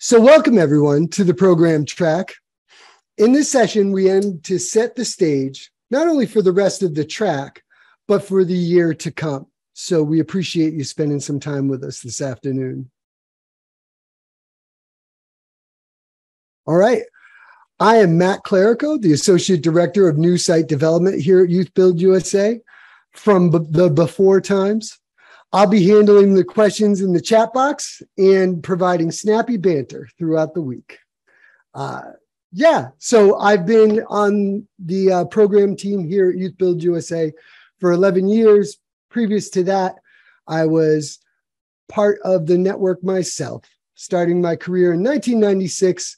So welcome everyone to the program track. In this session, we aim to set the stage, not only for the rest of the track, but for the year to come. So we appreciate you spending some time with us this afternoon. All right. I am Matt Clerico, the Associate Director of New Site Development here at YouthBuild USA. From the before times, I'll be handling the questions in the chat box and providing snappy banter throughout the week. So I've been on the program team here at YouthBuild USA for 11 years. Previous to that, I was part of the network myself, starting my career in 1996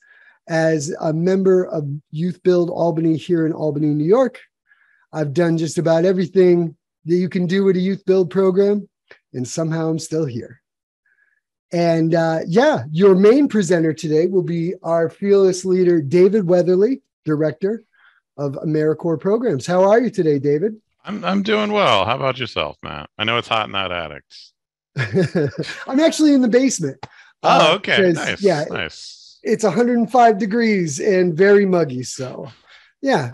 as a member of YouthBuild Albany here in Albany, New York. I've done just about everything that you can do with a YouthBuild program, and somehow I'm still here. And your main presenter today will be our fearless leader, David Weatherly, Director of AmeriCorps Programs. How are you today, David? I'm doing well. How about yourself, Matt? I know it's hot in that attic. I'm actually in the basement. Oh, okay. Nice. Yeah, nice. It's 105 degrees and very muggy. So, yeah.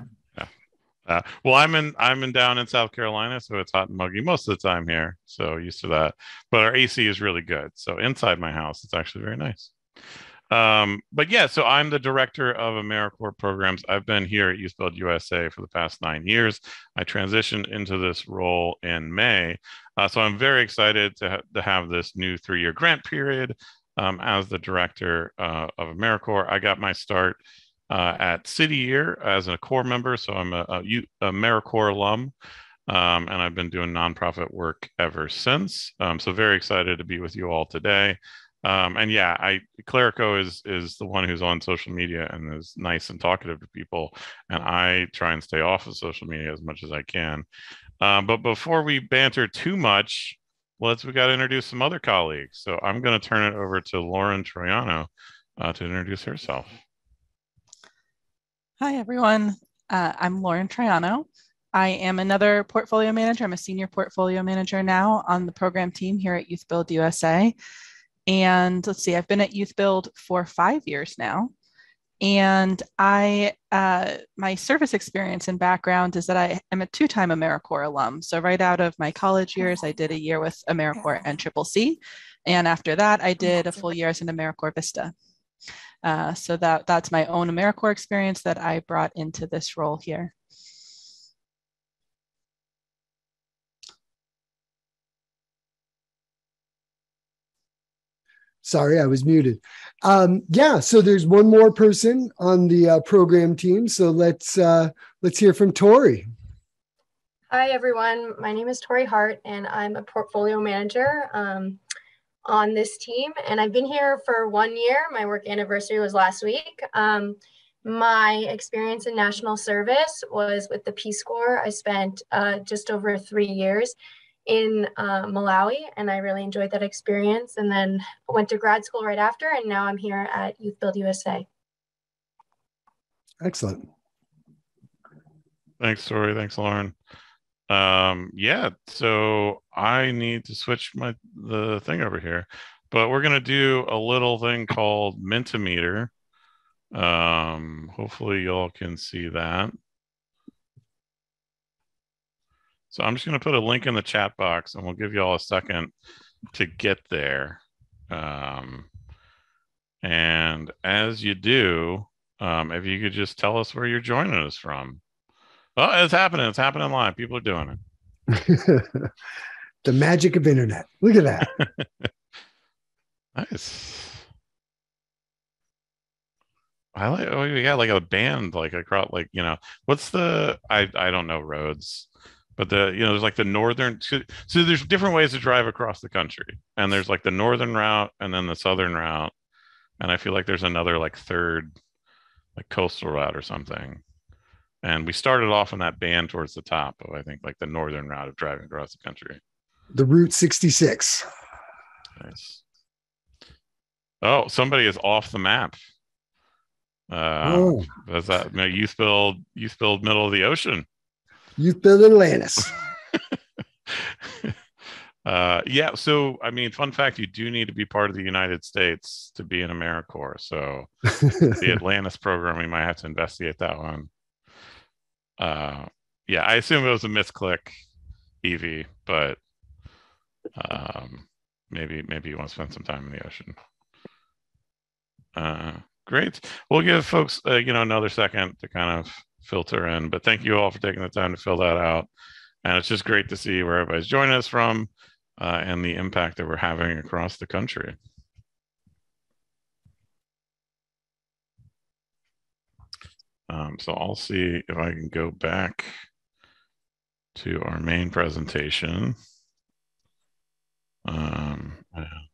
Well, I'm down in South Carolina, so it's hot and muggy most of the time here. So used to that. But our AC is really good. So inside my house, it's actually very nice. So I'm the director of AmeriCorps Programs. I've been here at YouthBuild USA for the past 9 years. I transitioned into this role in May. So I'm very excited to have this new 3-year grant period as the director of AmeriCorps. I got my start at City Year as a Corps member. So I'm a AmeriCorps alum. And I've been doing nonprofit work ever since. So very excited to be with you all today. Clerico is the one who's on social media and is nice and talkative to people. And I try and stay off of social media as much as I can. But before we banter too much, we got to introduce some other colleagues. So I'm going to turn it over to Lauren Troiano to introduce herself. Hi, everyone. I'm Lauren Troiano. I am another portfolio manager. I'm a senior portfolio manager now on the program team here at YouthBuild USA. And let's see, I've been at YouthBuild for 5 years now. And my service experience and background is that I am a 2-time AmeriCorps alum. So right out of my college years, I did a year with AmeriCorps and CCC. And after that, I did a full year as an AmeriCorps Vista. So that's my own AmeriCorps experience that I brought into this role here. Sorry, I was muted. So there's one more person on the program team. So let's hear from Tori. Hi, everyone. My name is Tori Hart, and I'm a portfolio manager on this team. And I've been here for 1 year. My work anniversary was last week. My experience in national service was with the Peace Corps. I spent just over 3 years in Malawi, and I really enjoyed that experience. And then went to grad school right after, and now I'm here at YouthBuild USA. Excellent. Thanks, Tori. Thanks, Lauren. So I need to switch the thing over here, but we're gonna do a little thing called Mentimeter. Hopefully y'all can see that. So I'm just going to put a link in the chat box, and we'll give you all a second to get there. And as you do, if you could just tell us where you're joining us from. Oh, it's happening. It's happening live. People are doing it. The magic of internet. Look at that. Nice. We got like a band, like across, like, what's the, I don't know roads. But there's like the northern, so there's different ways to drive across the country. And there's like the northern route and then the southern route. And I feel like there's another like third, like coastal route or something. And we started off on that band towards the top of, I think, like the northern route of driving across the country. The Route 66. Nice. Oh, somebody is off the map. That's that YouthBuild middle of the ocean. YouthBuild Atlantis. Yeah, so I mean, fun fact, you do need to be part of the United States to be in AmeriCorps. So the Atlantis program, we might have to investigate that one. Yeah, I assume it was a misclick, Evie, but maybe you want to spend some time in the ocean. Great. We'll give folks another second to kind of filter in, but thank you all for taking the time to fill that out. And it's just great to see where everybody's joining us from and the impact that we're having across the country. So I'll see if I can go back to our main presentation.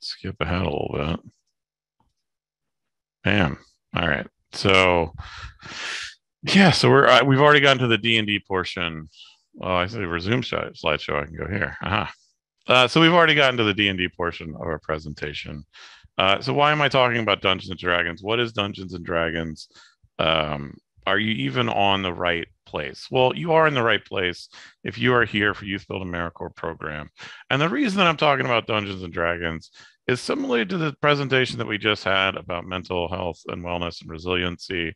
Skip ahead a little bit. Bam. All right. So yeah, so we've already gotten to the D&D portion. Oh, I see resume slideshow. I can go here. So we've already gotten to the D&D portion of our presentation. So why am I talking about Dungeons and Dragons? What is Dungeons and Dragons? Are you even on the right place? Well, you are in the right place if you are here for YouthBuild AmeriCorps program. And the reason that I'm talking about Dungeons and Dragons is similar to the presentation that we just had about mental health and wellness and resiliency.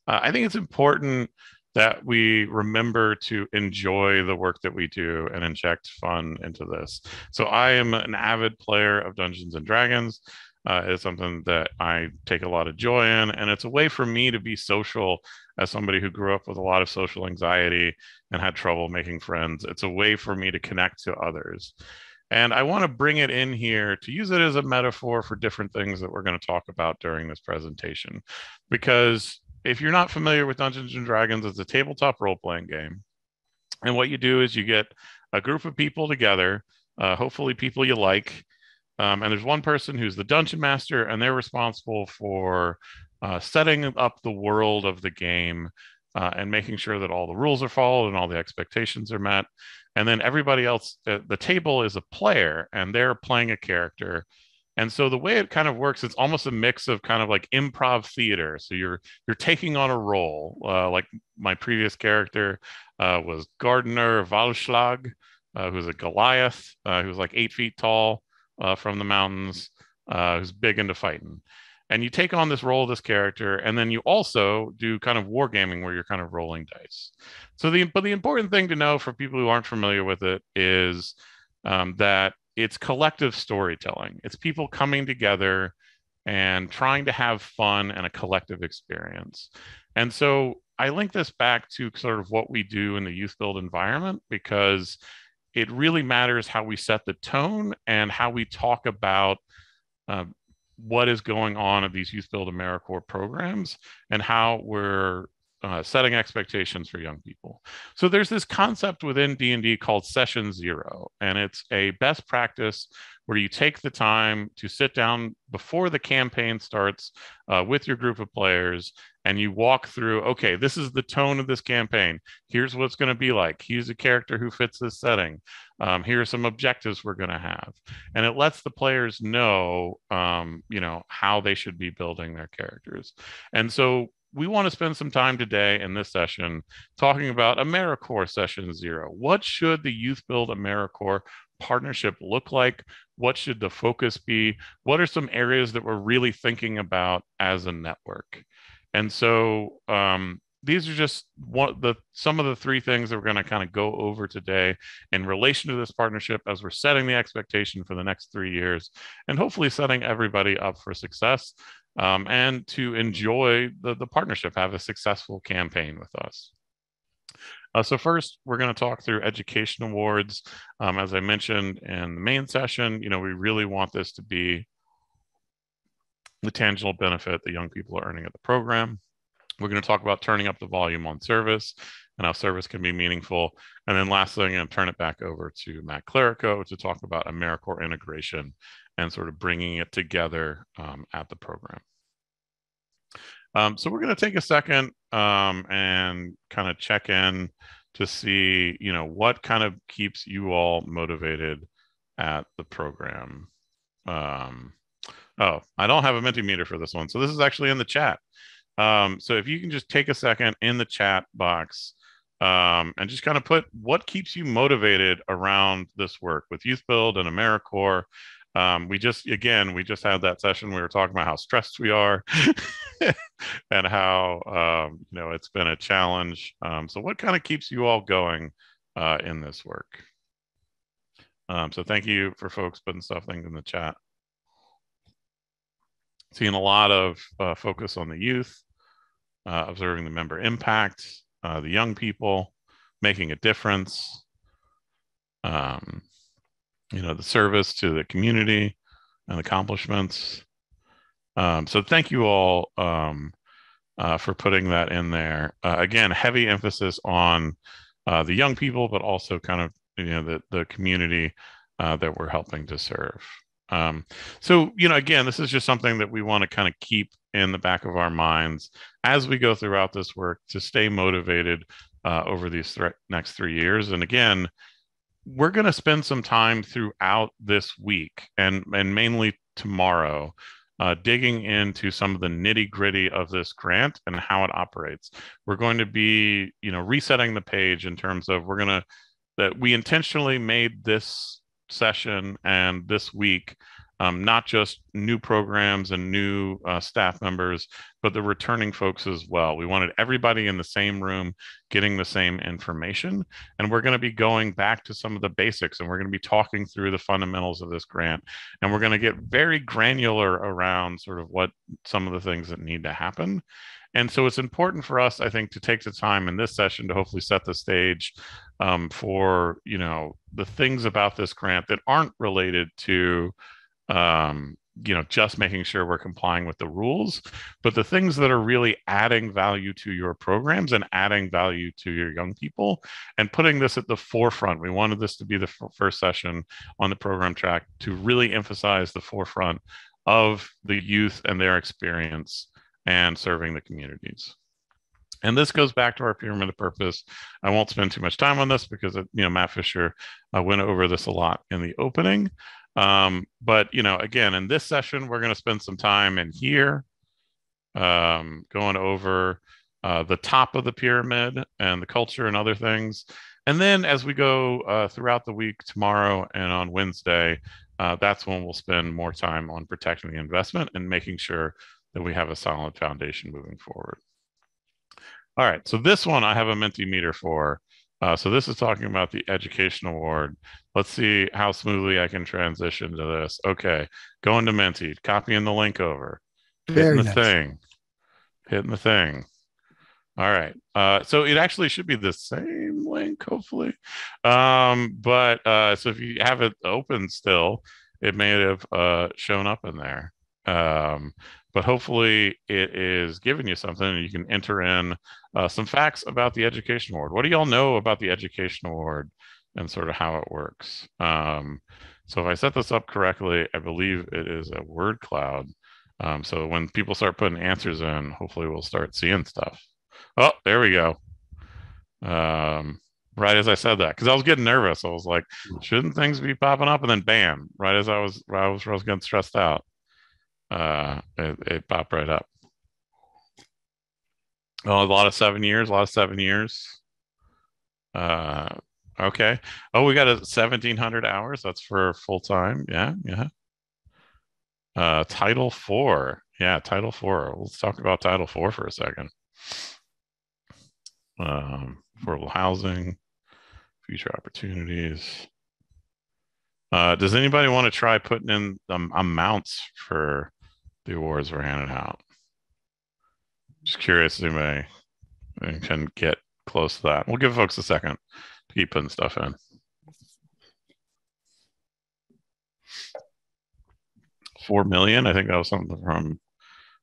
I think it's important that we remember to enjoy the work that we do and inject fun into this. So I am an avid player of Dungeons and Dragons. It's something that I take a lot of joy in, and it's a way for me to be social as somebody who grew up with a lot of social anxiety and had trouble making friends. It's a way for me to connect to others. And I want to bring it in here to use it as a metaphor for different things that we're going to talk about during this presentation. Because if you're not familiar with Dungeons and Dragons, it's a tabletop role-playing game. And what you do is you get a group of people together, hopefully people you like, and there's one person who's the dungeon master, and they're responsible for setting up the world of the game and making sure that all the rules are followed and all the expectations are met. And then everybody else at the table is a player, and they're playing a character. And so the way it kind of works, it's almost a mix of kind of like improv theater. So you're taking on a role. Like my previous character was Gardener Valschlag, who's a Goliath, who's like 8 feet tall from the mountains, who's big into fighting. And you take on this role of this character, and then you also do kind of wargaming where you're kind of rolling dice. So but the important thing to know for people who aren't familiar with it is that it's collective storytelling. It's people coming together and trying to have fun and a collective experience. And so I link this back to sort of what we do in the YouthBuild environment, because it really matters how we set the tone and how we talk about what is going on at these YouthBuild AmeriCorps programs and how we're setting expectations for young people. So there's this concept within D&D called Session Zero, and it's a best practice where you take the time to sit down before the campaign starts with your group of players, and you walk through, okay, this is the tone of this campaign. Here's what it's going to be like. Here's a character who fits this setting. Here are some objectives we're going to have. And it lets the players know, how they should be building their characters. And so we want to spend some time today in this session talking about AmeriCorps Session Zero. What should the YouthBuild AmeriCorps partnership look like? What should the focus be? What are some areas that we're really thinking about as a network? And so these are just some of the 3 things that we're going to kind of go over today in relation to this partnership as we're setting the expectation for the next 3 years and hopefully setting everybody up for success and to enjoy the partnership, have a successful campaign with us. So first, we're going to talk through education awards. As I mentioned in the main session, we really want this to be the tangible benefit that young people are earning at the program. We're going to talk about turning up the volume on service and how service can be meaningful. And then lastly, I'm going to turn it back over to Matt Clerico to talk about AmeriCorps integration and sort of bringing it together at the program. So we're going to take a second and kind of check in to see, what kind of keeps you all motivated at the program. Oh, I don't have a Mentimeter for this one. So this is actually in the chat. So if you can just take a second in the chat box and just kind of put what keeps you motivated around this work with YouthBuild and AmeriCorps. We just had that session. We were talking about how stressed we are and how, it's been a challenge. So what kind of keeps you all going in this work? So thank you for folks putting things in the chat. Seeing a lot of focus on the youth, observing the member impact, the young people, making a difference, the service to the community and accomplishments. So thank you all for putting that in there. Again, heavy emphasis on the young people, but also kind of the community that we're helping to serve. So again, this is just something that we want to kind of keep in the back of our minds as we go throughout this work to stay motivated over these next 3 years. And again, we're going to spend some time throughout this week and mainly tomorrow digging into some of the nitty-gritty of this grant and how it operates. We're going to be, resetting the page in terms of that we intentionally made this session and this week not just new programs and new staff members, but the returning folks as well. We wanted everybody in the same room getting the same information. And we're going to be going back to some of the basics, and we're going to be talking through the fundamentals of this grant. And we're going to get very granular around sort of what some of the things that need to happen. And so it's important for us, I think, to take the time in this session to hopefully set the stage for, the things about this grant that aren't related to just making sure we're complying with the rules, but the things that are really adding value to your programs and adding value to your young people and putting this at the forefront. We wanted this to be the first session on the program track to really emphasize the forefront of the youth and their experience and serving the communities. And this goes back to our pyramid of purpose. I won't spend too much time on this because, Matt Fisher went over this a lot in the opening. But, again, in this session, we're going to spend some time in here going over the top of the pyramid and the culture and other things. And then as we go throughout the week, tomorrow and on Wednesday, that's when we'll spend more time on protecting the investment and making sure that we have a solid foundation moving forward. All right, so this one I have a Mentimeter for. So this is talking about the education award. Let's see how smoothly I can transition to this. Okay, going to Menti, copying the link over, hitting the thing. All right, so it actually should be the same link, hopefully. But so if you have it open still, it may have shown up in there. But hopefully it is giving you something and you can enter in some facts about the Education Award. What do y'all know about the Education Award and sort of how it works? So if I set this up correctly, I believe it is a word cloud. So when people start putting answers in, hopefully we'll start seeing stuff. Oh, there we go. Right as I said that, because I was getting nervous. I was like, shouldn't things be popping up? And then bam, right as I was getting stressed out. It popped right up. Oh, a lot of 7 years. Okay. Oh, we got 1,700 hours. That's for full time. Yeah. Title IV. Yeah, Title IV. Let's talk about Title IV for a second. Affordable housing, future opportunities. Does anybody want to try putting in amounts for the awards we're handing out? Just curious if anybody can get close to that. We'll give folks a second to keep putting stuff in. $4 million. I think that was something from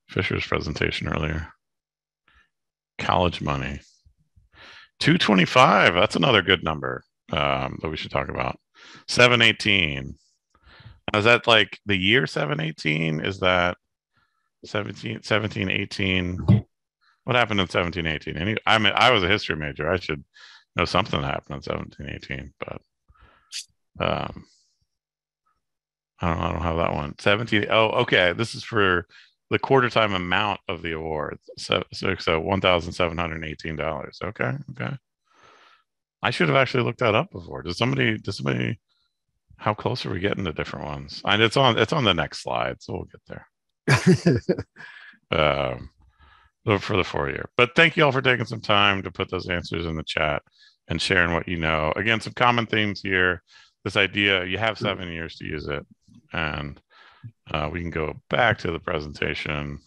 Fisher's presentation earlier. College money. 225. That's another good number that we should talk about. 718. Is that like the year 718? Is that 17, 18? What happened in 17, 18? I mean, I was a history major. I should know something that happened in 17, 18, but I don't have that one. 17. Oh, okay. This is for the quarter time amount of the award. So $1,718. Okay. I should have actually looked that up before. Does somebody, how close are we getting to different ones? And it's on the next slide, so we'll get there. For the 4-year. But thank you all for taking some time to put those answers in the chat and sharing what you know. Again, some common themes here. This idea, you have 7 years to use it. And we can go back to the presentation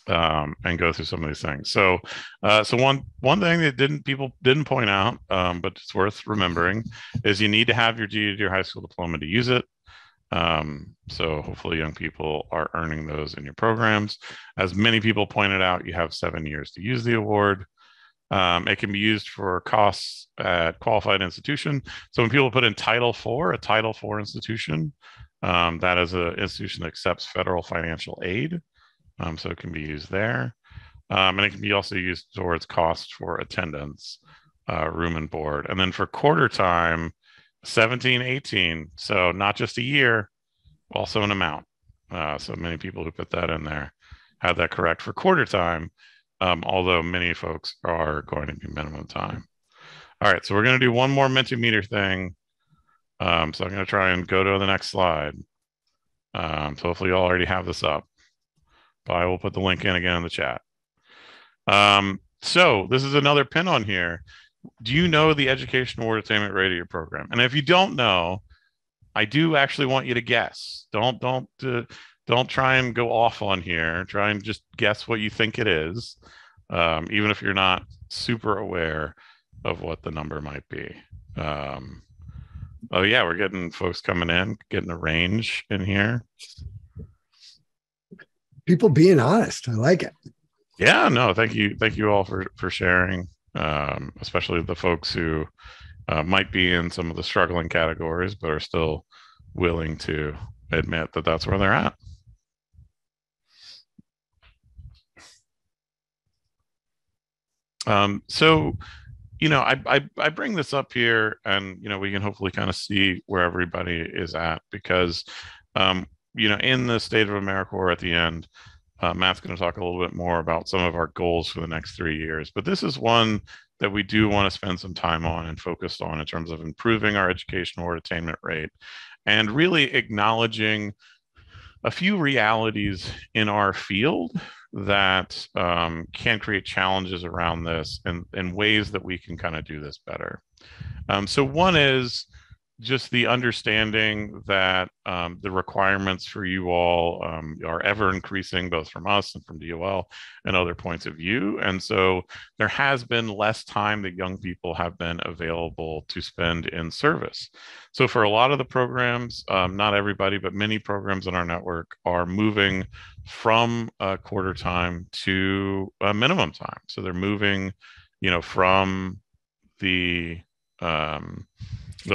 and go through some of these things. So one thing that people didn't point out, but it's worth remembering, is you need to have your GED or high school diploma to use it. So hopefully young people are earning those in your programs. As many people pointed out, you have 7 years to use the award. It can be used for costs at qualified institution. So when people put in Title IV, a Title IV institution, that is an institution that accepts federal financial aid. So it can be used there. And it can be also used towards costs for attendance, room and board. And then for quarter time, 17, 18. So not just a year, also an amount. So many people who put that in there had that correct for quarter time, although many folks are going to be minimum time. All right, so we're going to do one more Mentimeter thing. So I'm going to try and go to the next slide. So hopefully you all already have this up. But I will put the link in again in the chat. So this is another pin on here. Do you know the education award attainment rate of your program? And if you don't know, I do actually want you to guess. Don't try and go off on here. Try and just guess what you think it is, even if you're not super aware of what the number might be. Oh yeah, we're getting folks coming in, getting a range in here. People being honest. I like it. Yeah, no, thank you all for sharing, especially the folks who might be in some of the struggling categories, but are still willing to admit that that's where they're at. So, I bring this up here, and we can hopefully kind of see where everybody is at, because in the State of AmeriCorps at the end, Matt's going to talk a little bit more about some of our goals for the next 3 years. But this is one that we do want to spend some time on and focused on in terms of improving our education award attainment rate and really acknowledging a few realities in our field that can create challenges around this and ways that we can kind of do this better. So one is just the understanding that the requirements for you all are ever increasing, both from us and from DOL and other points of view. And so there has been less time that young people have been available to spend in service. So for a lot of the programs, not everybody, but many programs in our network are moving from quarter time to minimum time. So they're moving, from the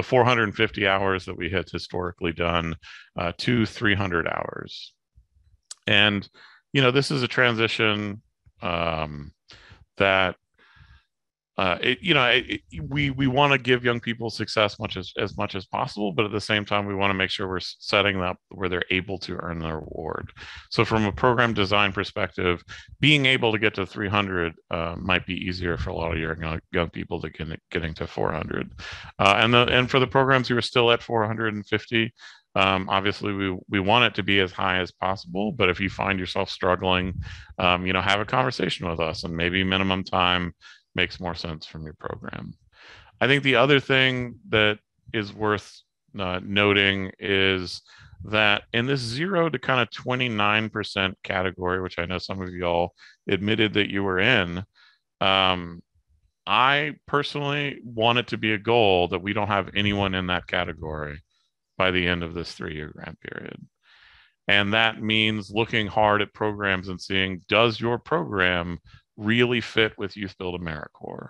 450 hours that we had historically done to 300 hours. And, this is a transition that, we want to give young people success as much as possible, but at the same time, we want to make sure we're setting them up where they're able to earn their reward. So from a program design perspective, being able to get to 300 might be easier for a lot of young people than getting to 400. And for the programs who are still at 450, obviously we want it to be as high as possible, but if you find yourself struggling, have a conversation with us, and maybe minimum time makes more sense from your program. I think the other thing that is worth noting is that in this 0 to kind of 29% category, which I know some of you all admitted that you were in, I personally want it to be a goal that we don't have anyone in that category by the end of this 3-year grant period. And that means looking hard at programs and seeing, does your program really fit with YouthBuild AmeriCorps?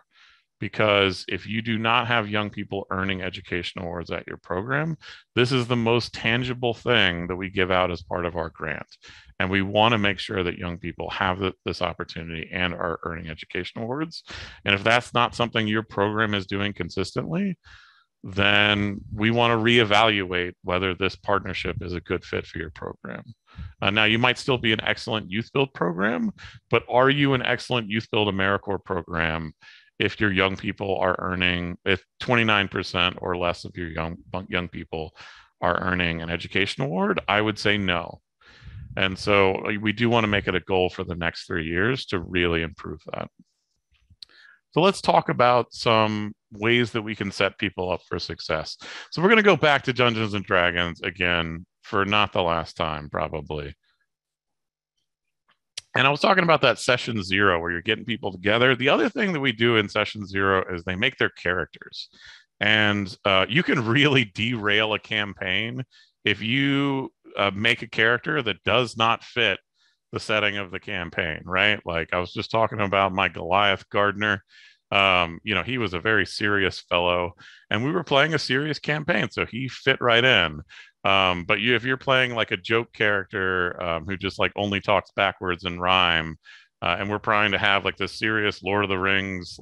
Because if you do not have young people earning education awards at your program, this is the most tangible thing that we give out as part of our grant. And we want to make sure that young people have this opportunity and are earning education awards. And if that's not something your program is doing consistently, then we want to reevaluate whether this partnership is a good fit for your program. Now, you might still be an excellent YouthBuild program, but are you an excellent YouthBuild AmeriCorps program if your young people are earning, if 29% or less of your young people are earning an education award, I would say no. And so we do want to make it a goal for the next 3 years to really improve that. So let's talk about some ways that we can set people up for success. So we're going to go back to Dungeons and Dragons again for not the last time, probably. And I was talking about that session 0 where you're getting people together. The other thing that we do in session 0 is they make their characters. And you can really derail a campaign if you make a character that does not fit the setting of the campaign, right? Like I was just talking about my Goliath gardener. He was a very serious fellow, and we were playing a serious campaign, so he fit right in. But if you're playing like a joke character who just like only talks backwards in rhyme, and we're trying to have like this serious Lord of the Rings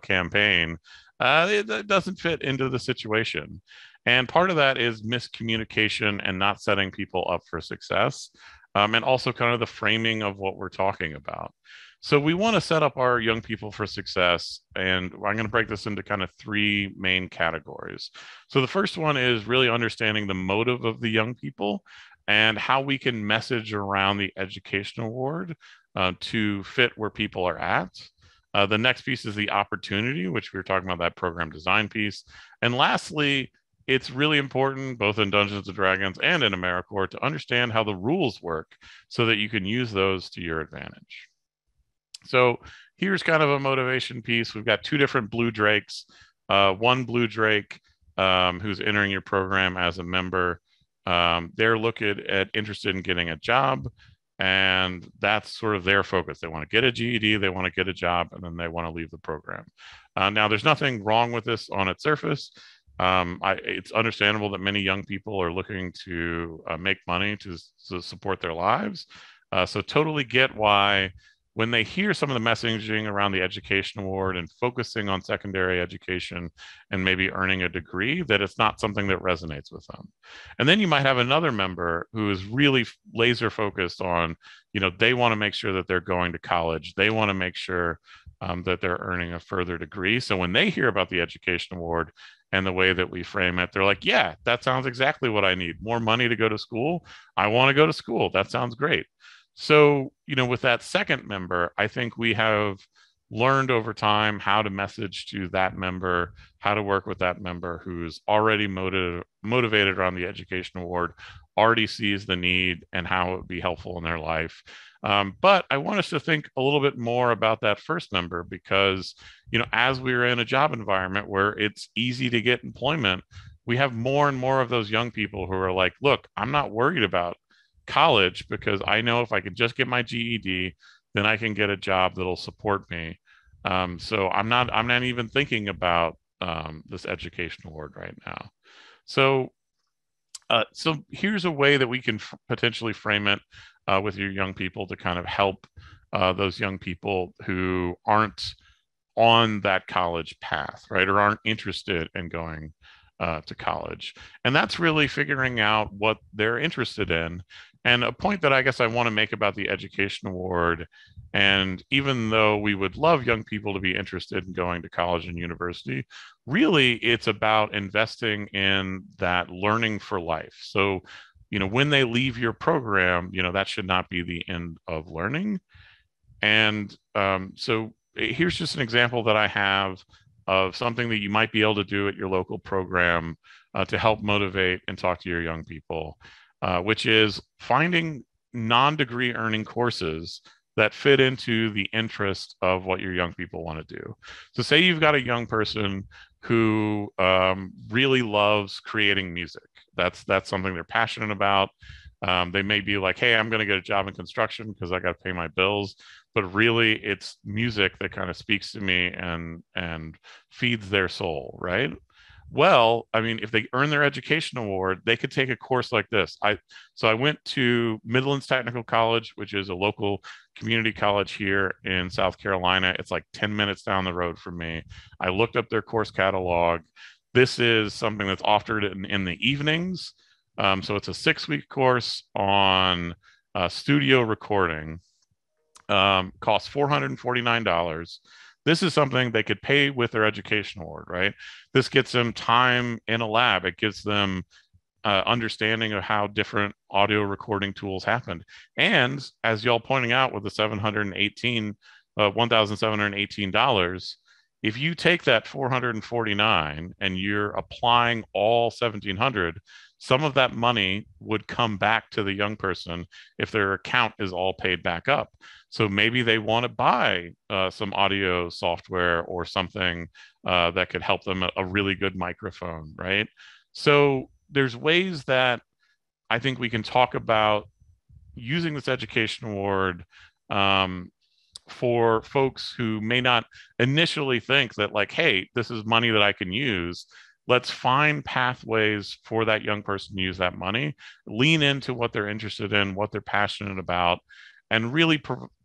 campaign, it doesn't fit into the situation. And part of that is miscommunication and not setting people up for success. And also kind of the framing of what we're talking about. So we want to set up our young people for success, and I'm going to break this into kind of 3 main categories. So the first one is really understanding the motive of the young people and how we can message around the education award to fit where people are at. The next piece is the opportunity, which we were talking about, that program design piece. And lastly, it's really important, both in Dungeons & Dragons and in AmeriCorps, to understand how the rules work so that you can use those to your advantage. So here's kind of a motivation piece. We've got 2 different Blue Drakes. One Blue Drake who's entering your program as a member. They're interested in getting a job, and that's sort of their focus. They want to get a GED, they want to get a job, and then they want to leave the program. Now, there's nothing wrong with this on its surface. It's understandable that many young people are looking to make money to support their lives. So totally get why when they hear some of the messaging around the education award and focusing on secondary education and maybe earning a degree, that it's not something that resonates with them. And then you might have another member who is really laser focused on, they want to make sure that they're going to college. They want to make sure that they're earning a further degree. So when they hear about the education award and the way that we frame it, they're like, yeah, that sounds exactly what I need. More money to go to school. I want to go to school. That sounds great. So, with that second member, I think we have learned over time how to message to that member, how to work with that member who's already motivated around the education award, already sees the need and how it would be helpful in their life. But I want us to think a little bit more about that first member because, as we're in a job environment where it's easy to get employment, we have more and more of those young people who are like, look, I'm not worried about college because I know if I could just get my GED, then I can get a job that'll support me. So I'm not even thinking about this education award right now. So here's a way that we can potentially frame it with your young people to kind of help those young people who aren't on that college path, right, or aren't interested in going to college. And that's really figuring out what they're interested in. And a point that I guess I want to make about the education award, and even though we would love young people to be interested in going to college and university, really it's about investing in that learning for life. So, when they leave your program, that should not be the end of learning. And so here's just an example that I have of something that you might be able to do at your local program to help motivate and talk to your young people, which is finding non-degree earning courses that fit into the interest of what your young people want to do. So say you've got a young person who really loves creating music. That's something they're passionate about. They may be like, hey, I'm going to get a job in construction because I got to pay my bills. But really, it's music that kind of speaks to me and feeds their soul, right? Well, I mean, if they earn their education award, they could take a course like this. So I went to Midlands Technical College, which is a local community college here in South Carolina. It's like 10 minutes down the road from me. I looked up their course catalog. This is something that's offered in the evenings. So it's a 6-week course on studio recording. Costs $449. This is something they could pay with their education award, right? This gets them time in a lab. It gives them understanding of how different audio recording tools happened. And as y'all pointing out with the $1,718, if you take that 449 and you're applying all 1,700, some of that money would come back to the young person if their account is all paid back up. So maybe they want to buy some audio software or something that could help them, a really good microphone, right? So there's ways that I think we can talk about using this education award for folks who may not initially think that, like, hey, this is money that I can use. Let's find pathways for that young person to use that money, lean into what they're interested in, what they're passionate about, and really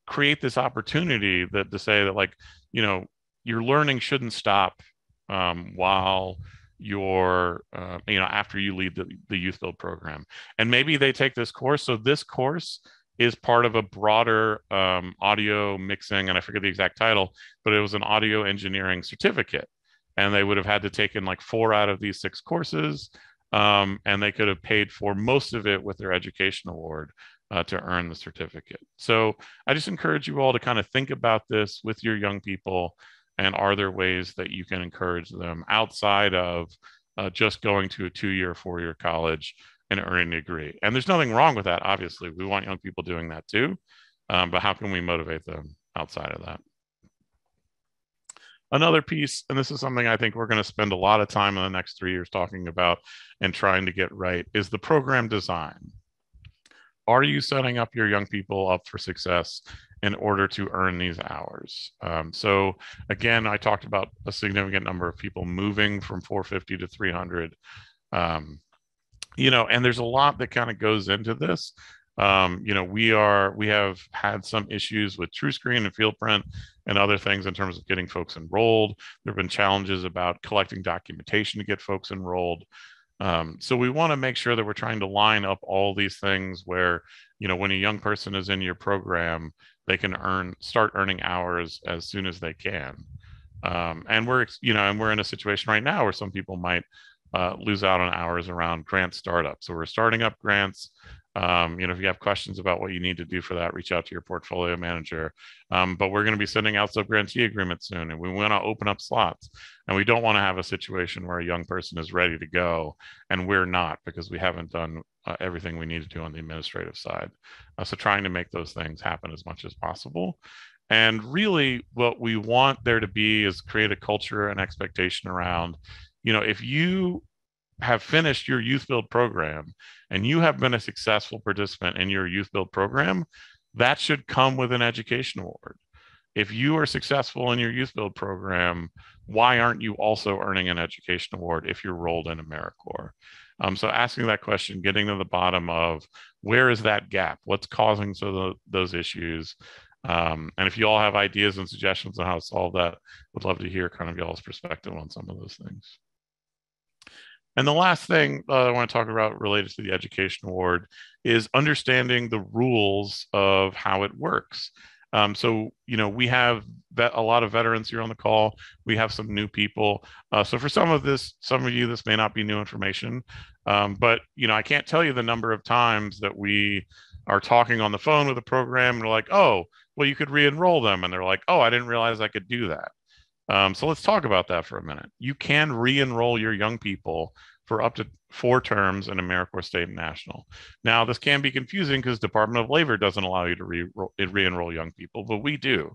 create this opportunity that to say that, like, you know, your learning shouldn't stop while you're, you know, after you leave the YouthBuild program. And maybe they take this course. So this course is part of a broader audio mixing, and I forget the exact title, but it was an audio engineering certificate. And they would have had to take in like 4 out of these 6 courses, and they could have paid for most of it with their education award to earn the certificate. So I just encourage you all to kind of think about this with your young people, and are there ways that you can encourage them outside of just going to a 2-year, 4-year college and earning a degree? And there's nothing wrong with that. Obviously, we want young people doing that too, but how can we motivate them outside of that? Another piece, and this is something I think we're going to spend a lot of time in the next 3 years talking about and trying to get right, is the program design. Are you setting up your young people up for success in order to earn these hours? So again, I talked about a significant number of people moving from 450 to 300. You know, and there's a lot that kind of goes into this. You know, we have had some issues with TrueScreen and FieldPrint and other things in terms of getting folks enrolled. There have been challenges about collecting documentation to get folks enrolled. So we want to make sure that we're trying to line up all these things where, you know, when a young person is in your program, they can start earning hours as soon as they can. And we're in a situation right now where some people might lose out on hours around grant startup. So we're starting up grants. You know, if you have questions about what you need to do for that, reach out to your portfolio manager. But we're going to be sending out sub-grantee agreements soon, and we want to open up slots. And we don't want to have a situation where a young person is ready to go and we're not, because we haven't done everything we need to do on the administrative side. So trying to make those things happen as much as possible. And really what we want there to be is create a culture and expectation around, you know, if you have finished your YouthBuild program and you have been a successful participant in your YouthBuild program, that should come with an education award. If you are successful in your YouthBuild program, why aren't you also earning an education award if you're rolled in AmeriCorps? So asking that question, getting to the bottom of where is that gap? What's causing those issues? And if you all have ideas and suggestions on how to solve that, would love to hear kind of y'all's perspective on some of those things. And the last thing I want to talk about related to the education award is understanding the rules of how it works. So, you know, we have a lot of veterans here on the call. We have some new people. So for some of you, this may not be new information, but, you know, I can't tell you the number of times that we are talking on the phone with a program and we're like, oh, well, you could re-enroll them. And they're like, oh, I didn't realize I could do that. So let's talk about that for a minute. You can re-enroll your young people for up to 4 terms in AmeriCorps State and National. Now, this can be confusing because Department of Labor doesn't allow you to re-enroll young people, but we do.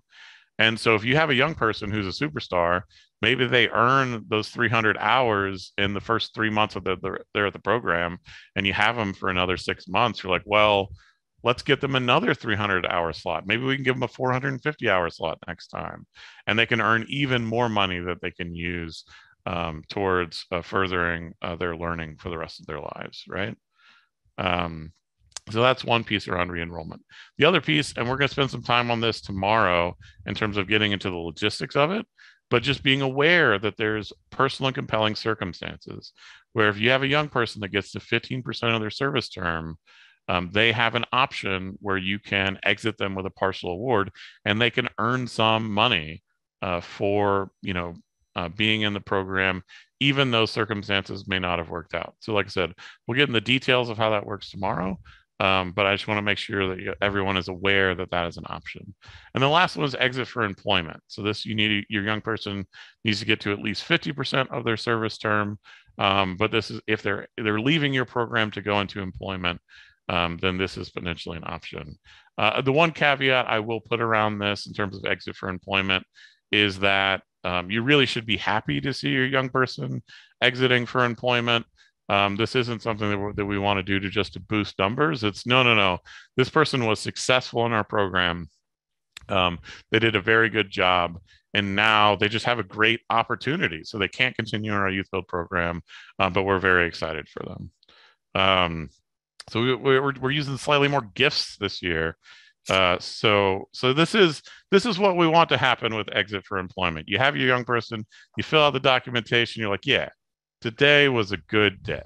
And so if you have a young person who's a superstar, maybe they earn those 300 hours in the first 3 months of they're at the program, and you have them for another 6 months. You're like, well, let's get them another 300-hour slot. Maybe we can give them a 450-hour slot next time. And they can earn even more money that they can use towards furthering their learning for the rest of their lives, right? So that's one piece around re-enrollment. The other piece, and we're going to spend some time on this tomorrow in terms of getting into the logistics of it, but just being aware that there's personal and compelling circumstances where if you have a young person that gets to 15% of their service term, they have an option where you can exit them with a partial award and they can earn some money for being in the program, even though circumstances may not have worked out. So like I said, we'll get in the details of how that works tomorrow. But I just want to make sure that everyone is aware that that is an option. And the last one is exit for employment. So this, your young person needs to get to at least 50% of their service term. But this is if they're leaving your program to go into employment, then this is potentially an option. The one caveat I will put around this in terms of exit for employment is that you really should be happy to see your young person exiting for employment. This isn't something that we want to do to boost numbers. It's no. This person was successful in our program. They did a very good job, and now they just have a great opportunity. So they can't continue in our Youth Build program, but we're very excited for them. So we're using slightly more gifts this year. So this is what we want to happen with exit for employment. You have your young person, you fill out the documentation, you're like, yeah, today was a good day,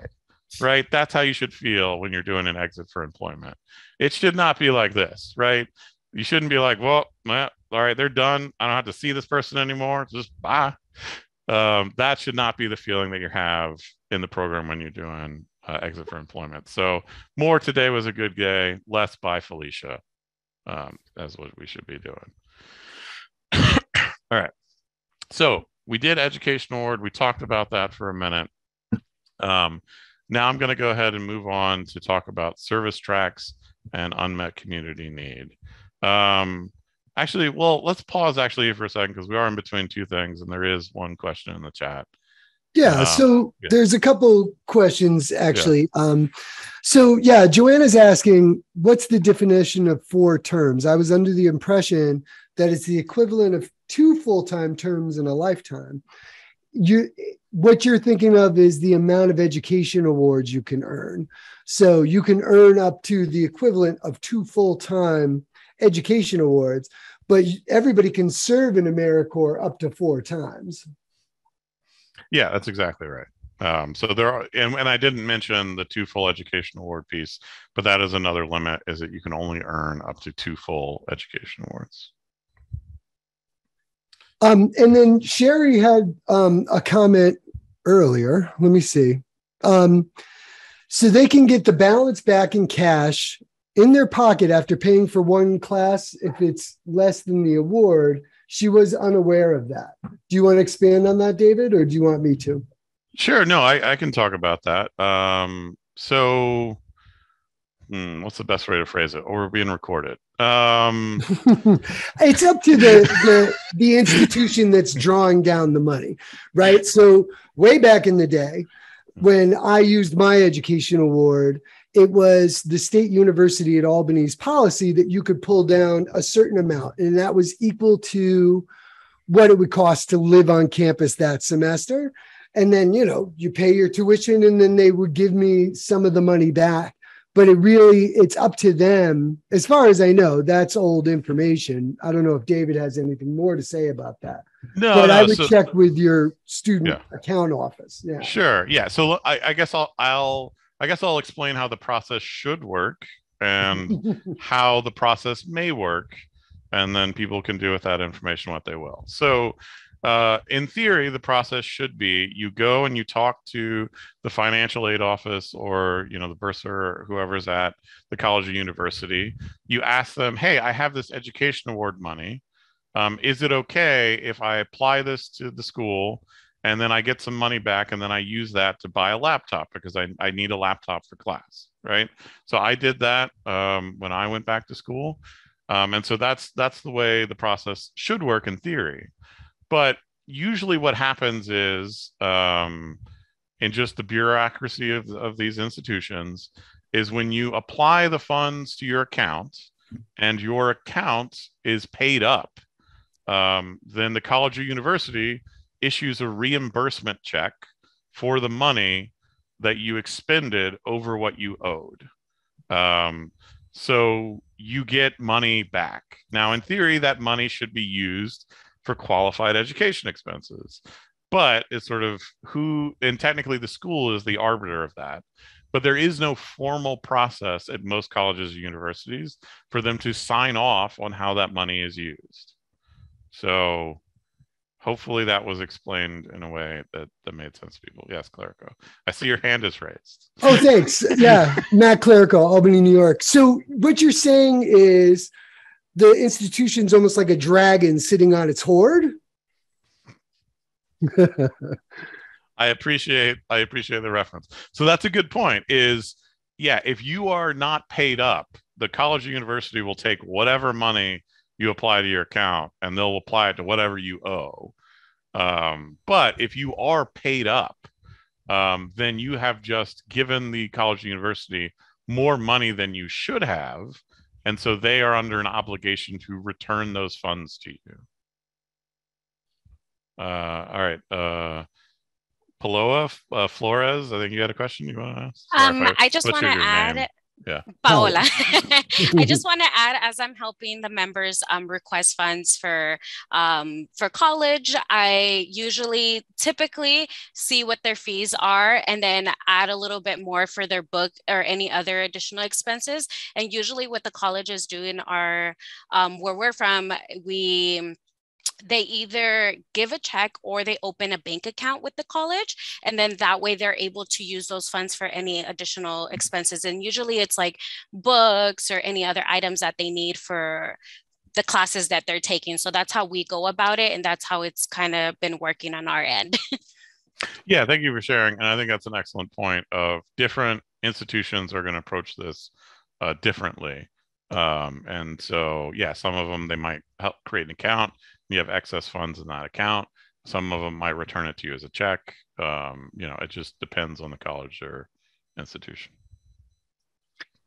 right? That's how you should feel when you're doing an exit for employment. It should not be like this, right? You shouldn't be like, well, all right, they're done. I don't have to see this person anymore. Just bye. That should not be the feeling that you have in the program when you're doing exit for employment. So more today was a good day, less bye Felicia. That's what we should be doing. All right. So we did education award. We talked about that for a minute. Now I'm going to go ahead and move on to talk about service tracks and unmet community need. Actually, well, let's pause actually for a second because we are in between two things and there is one question in the chat. Yeah, so there's a couple questions actually. Yeah. Joanna's asking, what's the definition of 4 terms? I was under the impression that it's the equivalent of 2 full-time terms in a lifetime. What you're thinking of is the amount of education awards you can earn. So you can earn up to the equivalent of 2 full-time education awards, but everybody can serve in AmeriCorps up to 4 times. Yeah, that's exactly right. So there are, and I didn't mention the 2 full education award piece, but that is another limit, is that you can only earn up to 2 full education awards. And then Sherry had a comment earlier. Let me see. So they can get the balance back in cash in their pocket after paying for one class if it's less than the award. She was unaware of that. Do you want to expand on that, David, or do you want me to? Sure. No, I can talk about that. So what's the best way to phrase it? Or we're being recorded. It's up to the institution that's drawing down the money, right? So way back in the day, when I used my education award, it was the State University at Albany's policy that you could pull down a certain amount, and that was equal to what it would cost to live on campus that semester. And then, you pay your tuition, and then they would give me some of the money back. But it's up to them. As far as I know, that's old information. I don't know if David has anything more to say about that. But I would check with your student account office. Yeah. Sure. Yeah. So I guess I'll explain how the process should work and how the process may work, and then people can do with that information what they will. So in theory, the process should be you go and you talk to the financial aid office or, the bursar or whoever's at the college or university. You ask them, hey, I have this education award money. Is it okay if I apply this to the school and then I get some money back and then I use that to buy a laptop because I need a laptop for class, right? So I did that when I went back to school. And so that's the way the process should work in theory. But usually what happens is, in just the bureaucracy of these institutions, is when you apply the funds to your account and your account is paid up, then the college or university issues a reimbursement check for the money that you expended over what you owed. So you get money back. Now, in theory, that money should be used for qualified education expenses, but it's sort of and technically the school is the arbiter of that, but there is no formal process at most colleges or universities for them to sign off on how that money is used. So Hopefully that was explained in a way that made sense to people. Yes, Clerico. I see your hand is raised. Oh, thanks. Yeah, Matt Clerico, Albany, New York. So what you're saying is the institution's almost like a dragon sitting on its hoard? I appreciate the reference. So that's a good point is, yeah, if you are not paid up, the college or university will take whatever money you apply to your account and they'll apply it to whatever you owe. But if you are paid up, then you have just given the college or university more money than you should have. And so they are under an obligation to return those funds to you. All right. Paloa Flores, I think you had a question you want to ask? I just want to add. Yeah. Paola. I just want to add, as I'm helping the members request funds for college, I typically see what their fees are and then add a little bit more for their book or any other additional expenses. And usually what the colleges do in our, where we're from, they either give a check or they open a bank account with the college. And then that way they're able to use those funds for any additional expenses. And usually it's like books or any other items that they need for the classes that they're taking. So that's how we go about it. And that's how it's kind of been working on our end. Yeah, thank you for sharing. And I think that's an excellent point of different institutions are going to approach this differently. And so, yeah, some of them, they might help create an account. You have excess funds in that account. Some of them might return it to you as a check. It just depends on the college or institution.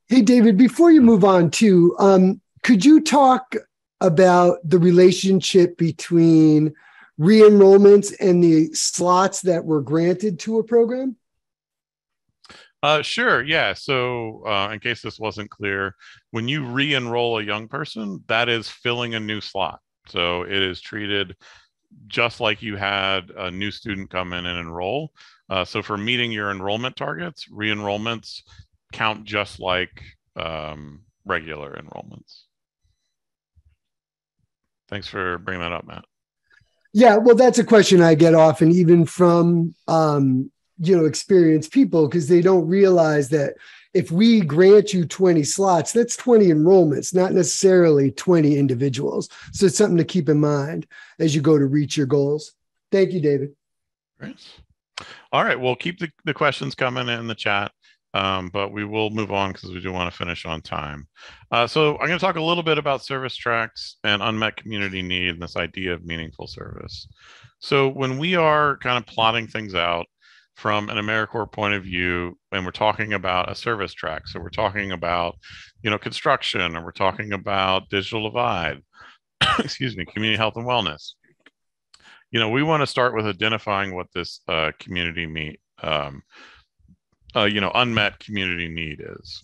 Hey, David, before you move on too, could you talk about the relationship between re-enrollments and the slots that were granted to a program? Sure. Yeah. So in case this wasn't clear, when you re-enroll a young person, that is filling a new slot. So it is treated just like you had a new student come in and enroll. So for meeting your enrollment targets, re-enrollments count just like regular enrollments. Thanks for bringing that up, Matt. Yeah, well, that's a question I get often, even from experienced people, because they don't realize that if we grant you 20 slots, that's 20 enrollments, not necessarily 20 individuals. So it's something to keep in mind as you go to reach your goals. Thank you, David. Great. All right, we'll keep the questions coming in the chat, but we will move on because we do want to finish on time. So I'm going to talk a little bit about service tracks and unmet community need and this idea of meaningful service. So when we are kind of plotting things out from an AmeriCorps point of view, and we're talking about a service track. So we're talking about, construction, or we're talking about digital divide, excuse me, community health and wellness. We want to start with identifying what this community unmet community need is.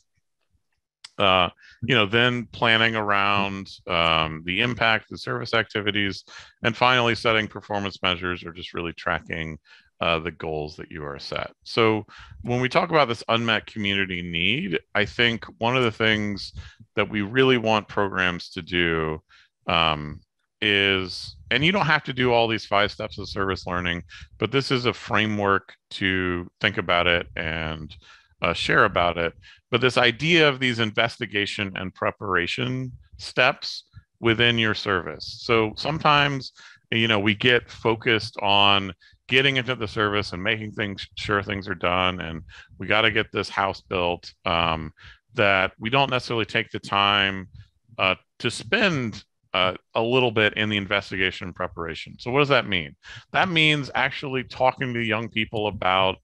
Then planning around the impact, the service activities, and finally setting performance measures or just really tracking the goals that you are set. So when we talk about this unmet community need, I think one of the things that we really want programs to do is, and you don't have to do all these 5 steps of service learning, but this is a framework to think about it and share about it. But this idea of these investigation and preparation steps within your service. So sometimes, we get focused on getting into the service and making sure things are done, and we got to get this house built, that we don't necessarily take the time to spend a little bit in the investigation and preparation. So what does that mean? That means actually talking to young people about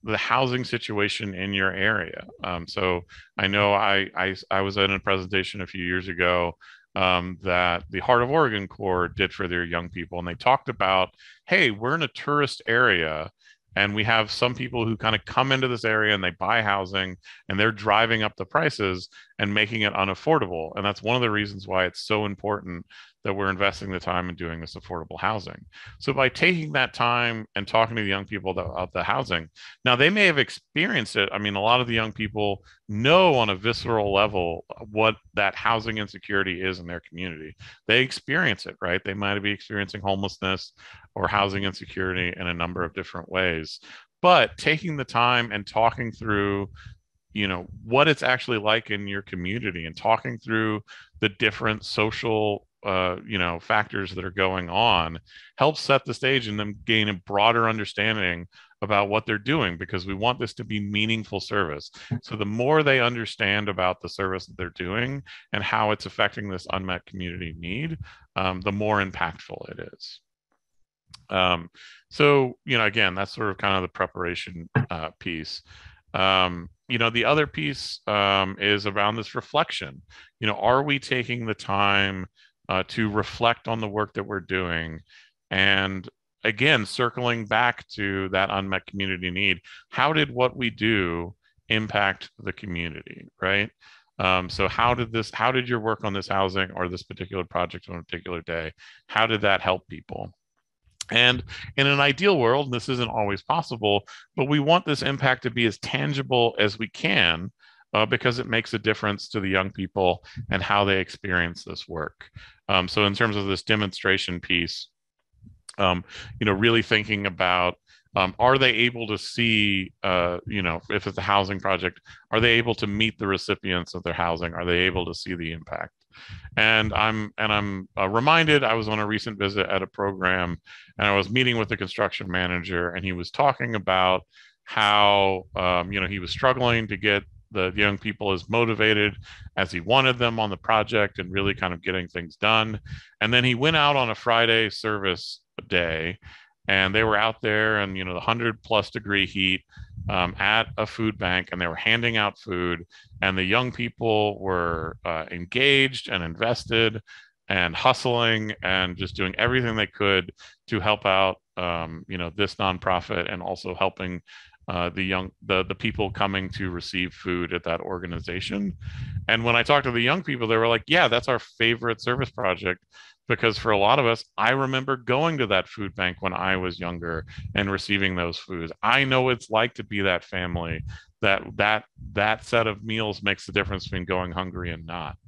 the housing situation in your area. So I know I was in a presentation a few years ago that the Heart of Oregon Corps did for their young people. And they talked about, hey, we're in a tourist area and we have some people who kind of come into this area and they buy housing and they're driving up the prices. and making it unaffordable. And that's one of the reasons why it's so important that we're investing the time in doing this affordable housing. So by taking that time and talking to the young people about the housing, now they may have experienced it. I mean, a lot of the young people know on a visceral level what that housing insecurity is in their community. They experience it, right? They might be experiencing homelessness or housing insecurity in a number of different ways. But taking the time and talking through what it's actually like in your community and talking through the different social factors that are going on helps set the stage and them gain a broader understanding about what they're doing, because we want this to be meaningful service. So the more they understand about the service that they're doing and how it's affecting this unmet community need, the more impactful it is. So, again, that's sort of kind of the preparation piece. The other piece is around this reflection. Are we taking the time to reflect on the work that we're doing? And again, circling back to that unmet community need, how did what we do impact the community, right? So how did your work on this housing or this particular project on a particular day, how did that help people? And in an ideal world, this isn't always possible, but we want this impact to be as tangible as we can, because it makes a difference to the young people and how they experience this work. So in terms of this demonstration piece, really thinking about, are they able to see, if it's a housing project, are they able to meet the recipients of their housing? Are they able to see the impact? And I'm reminded, I was on a recent visit at a program and I was meeting with the construction manager, and he was talking about how, he was struggling to get the young people as motivated as he wanted them on the project and really kind of getting things done. And then he went out on a Friday service day, and they were out there in, the 100+ degree heat at a food bank, and they were handing out food, and the young people were engaged and invested and hustling and just doing everything they could to help out, this nonprofit, and also helping the people coming to receive food at that organization. And when I talked to the young people, they were like, yeah, that's our favorite service project, because for a lot of us, I remember going to that food bank when I was younger and receiving those foods. I know what it's like to be that family, that set of meals makes the difference between going hungry and not.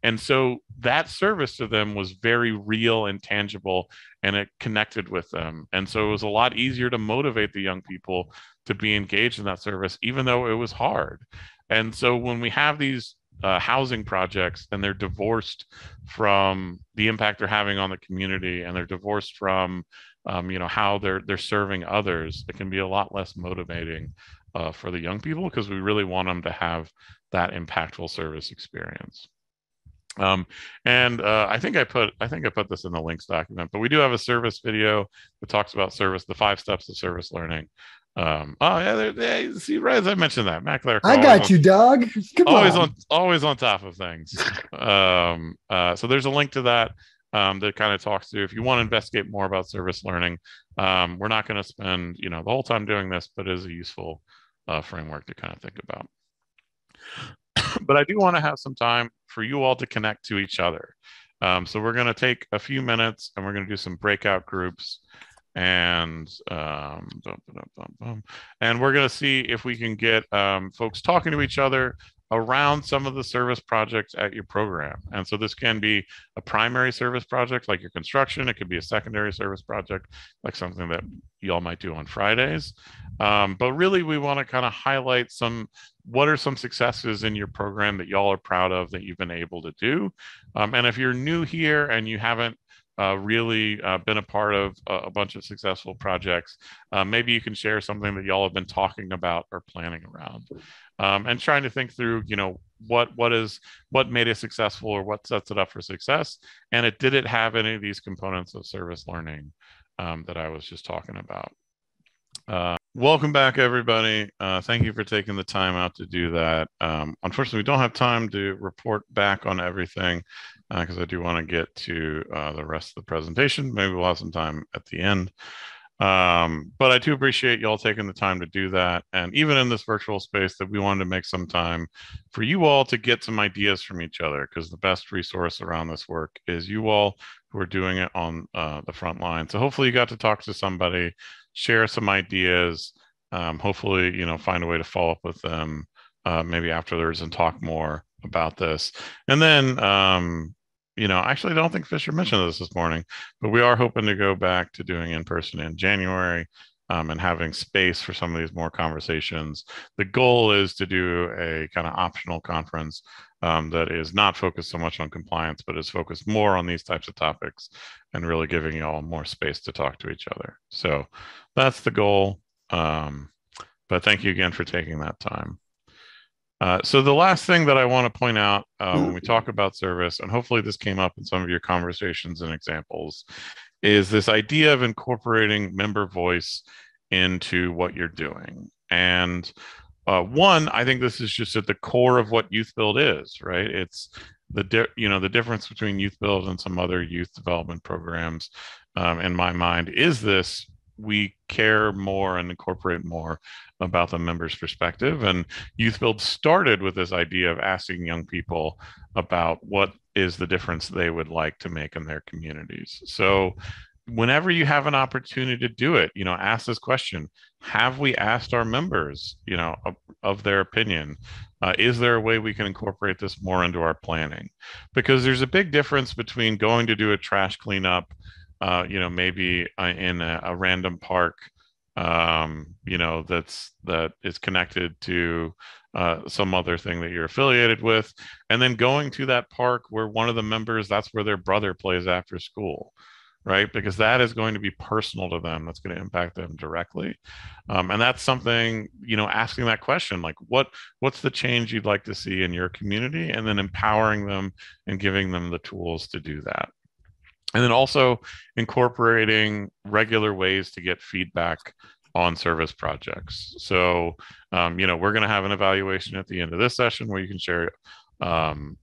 And so that service to them was very real and tangible, and it connected with them. And so it was a lot easier to motivate the young people to be engaged in that service, even though it was hard. And so when we have these housing projects and they're divorced from the impact they're having on the community, and they're divorced from how they're serving others, it can be a lot less motivating for the young people, because we really want them to have that impactful service experience. I think I put this in the links document, but we do have a service video that talks about service, the 5 steps of service learning. See, right as I mentioned that, Matt Clerical, I got you, dog. Come on. Always on top of things. So there's a link to that that kind of talks to, if you want to investigate more about service learning. We're not going to spend the whole time doing this, but it is a useful framework to kind of think about. But I do want to have some time for you all to connect to each other. So we're going to take a few minutes and we're going to do some breakout groups, and and we're going to see if we can get folks talking to each other around some of the service projects at your program. And so this can be a primary service project like your construction. It could be a secondary service project like something that you all might do on Fridays. But really we want to kind of highlight what are some successes in your program that y'all are proud of that you've been able to do. And if you're new here and you haven't really been a part of a bunch of successful projects, maybe you can share something that y'all have been talking about or planning around, and trying to think through, what made it successful, or what sets it up for success, and did it have any of these components of service learning that I was just talking about. Welcome back, everybody. Thank you for taking the time out to do that. Unfortunately, we don't have time to report back on everything, because I do want to get to the rest of the presentation. Maybe we'll have some time at the end. But I do appreciate y'all taking the time to do that. And even in this virtual space, that we wanted to make some time for you all to get some ideas from each other, because the best resource around this work is you all who are doing it on the front line. So hopefully you got to talk to somebody, share some ideas, hopefully, find a way to follow up with them maybe afterwards and talk more about this. And then, actually, I don't think Fisher mentioned this morning, but we are hoping to go back to doing in person in January and having space for some of these more conversations. The goal is to do a kind of optional conference that is not focused so much on compliance, but is focused more on these types of topics and really giving you all more space to talk to each other. So that's the goal. But thank you again for taking that time. So the last thing that I want to point out when we talk about service, and hopefully this came up in some of your conversations and examples, is this idea of incorporating member voice into what you're doing. And one, I think this is just at the core of what YouthBuild is, right? It's the difference between YouthBuild and some other youth development programs, in my mind, is this: we care more and incorporate more about the member's perspective. And YouthBuild started with this idea of asking young people about what is the difference they would like to make in their communities. So whenever you have an opportunity to do it, ask this question: have we asked our members, of their opinion? Is there a way we can incorporate this more into our planning? Because there's a big difference between going to do a trash cleanup, maybe in a random park, that is connected to some other thing that you're affiliated with, and then going to that park where one of the members, that's where their brother plays after school, right? Because that is going to be personal to them. That's going to impact them directly. And that's something, asking that question, like what's the change you'd like to see in your community, and then empowering them and giving them the tools to do that. And then also incorporating regular ways to get feedback on service projects. So, we're going to have an evaluation at the end of this session where you can share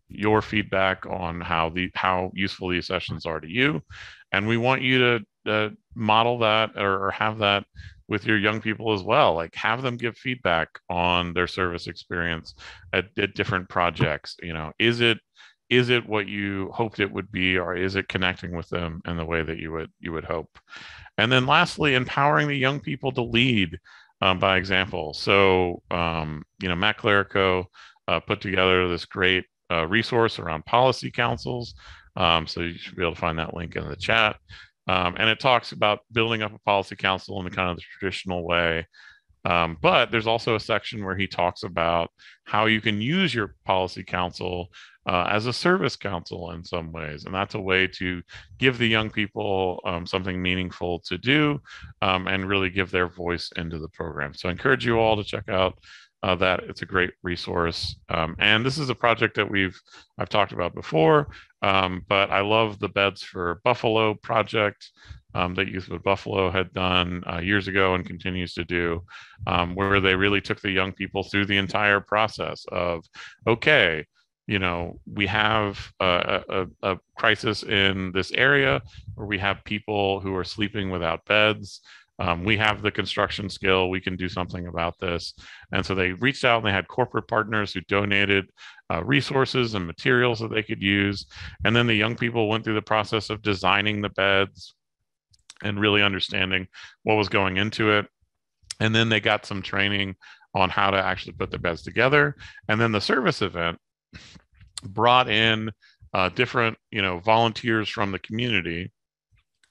your feedback on how useful these sessions are to you. And we want you to model that or have that with your young people as well. Like, have them give feedback on their service experience at different projects. Is it what you hoped it would be, or is it connecting with them in the way that you would hope? And then lastly, empowering the young people to lead by example. So, Matt Clerico put together this great resource around policy councils. So you should be able to find that link in the chat. And it talks about building up a policy council in the kind of the traditional way. But there's also a section where he talks about how you can use your policy council as a service council in some ways. And that's a way to give the young people something meaningful to do and really give their voice into the program. So I encourage you all to check out that. It's a great resource. And this is a project that I've talked about before, but I love the Beds for Buffalo project that YouthBuild Buffalo had done years ago and continues to do, where they really took the young people through the entire process of, okay, we have a crisis in this area where we have people who are sleeping without beds. We have the construction skill. We can do something about this. And so they reached out and they had corporate partners who donated resources and materials that they could use. And then the young people went through the process of designing the beds and really understanding what was going into it. And then they got some training on how to actually put the beds together. And then the service event brought in different, volunteers from the community.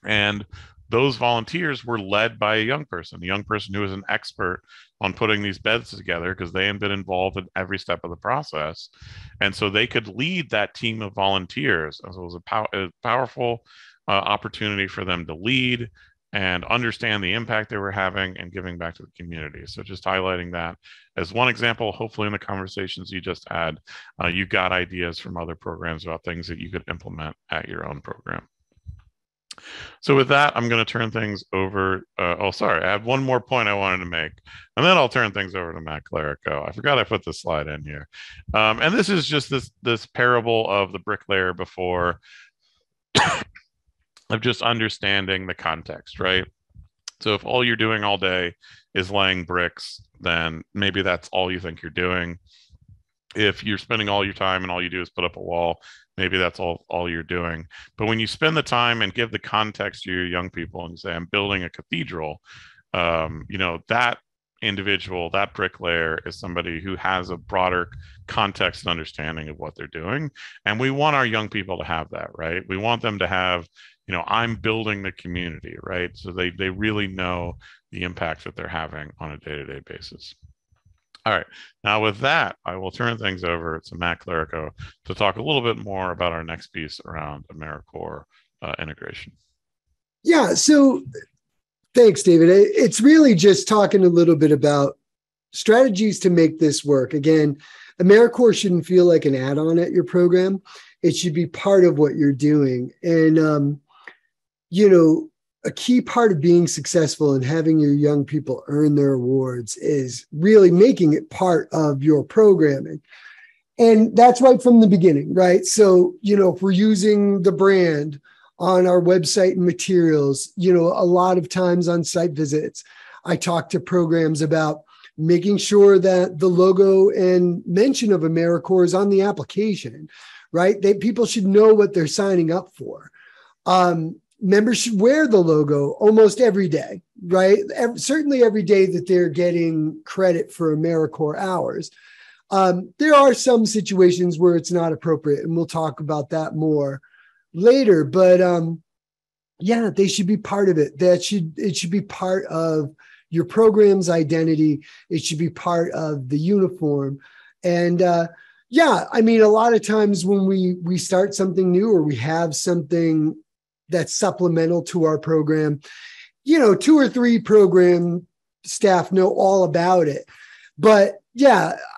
And those volunteers were led by a young person who was an expert on putting these beds together, because they had been involved in every step of the process. And so they could lead that team of volunteers. And so it was a powerful opportunity for them to lead and understand the impact they were having and giving back to the community. So just highlighting that as one example. Hopefully in the conversations you just had, you got ideas from other programs about things that you could implement at your own program. So with that, I'm going to turn things over. I had one more point I wanted to make, and then I'll turn things over to Matt Clerico. I forgot I put this slide in here. And this is just this parable of the bricklayer before of just understanding the context, right? So if all you're doing all day is laying bricks, then maybe that's all you think you're doing. If you're spending all your time and all you do is put up a wall, maybe that's all you're doing. But when you spend the time and give the context to your young people and say, I'm building a cathedral, that individual, that bricklayer is somebody who has a broader context and understanding of what they're doing. And we want our young people to have that, right? We want them to have, I'm building the community, right? So they really know the impact that they're having on a day-to-day basis. All right. Now with that, I will turn things over to Matt Clerico to talk a little bit more about our next piece around AmeriCorps integration. Yeah. So thanks, David. It's really just talking a little bit about strategies to make this work. Again, AmeriCorps shouldn't feel like an add-on at your program. It should be part of what you're doing. And, a key part of being successful and having your young people earn their awards is really making it part of your programming. And that's right from the beginning, right? So, if we're using the brand on our website and materials, a lot of times on site visits, I talk to programs about making sure that the logo and mention of AmeriCorps is on the application, right? People should know what they're signing up for. Members should wear the logo almost every day, right? Certainly every day that they're getting credit for AmeriCorps hours. There are some situations where it's not appropriate, and we'll talk about that more later. But they should be part of it. It should be part of your program's identity. It should be part of the uniform. And a lot of times when we start something new or we have something that's supplemental to our program, 2 or 3 program staff know all about it. But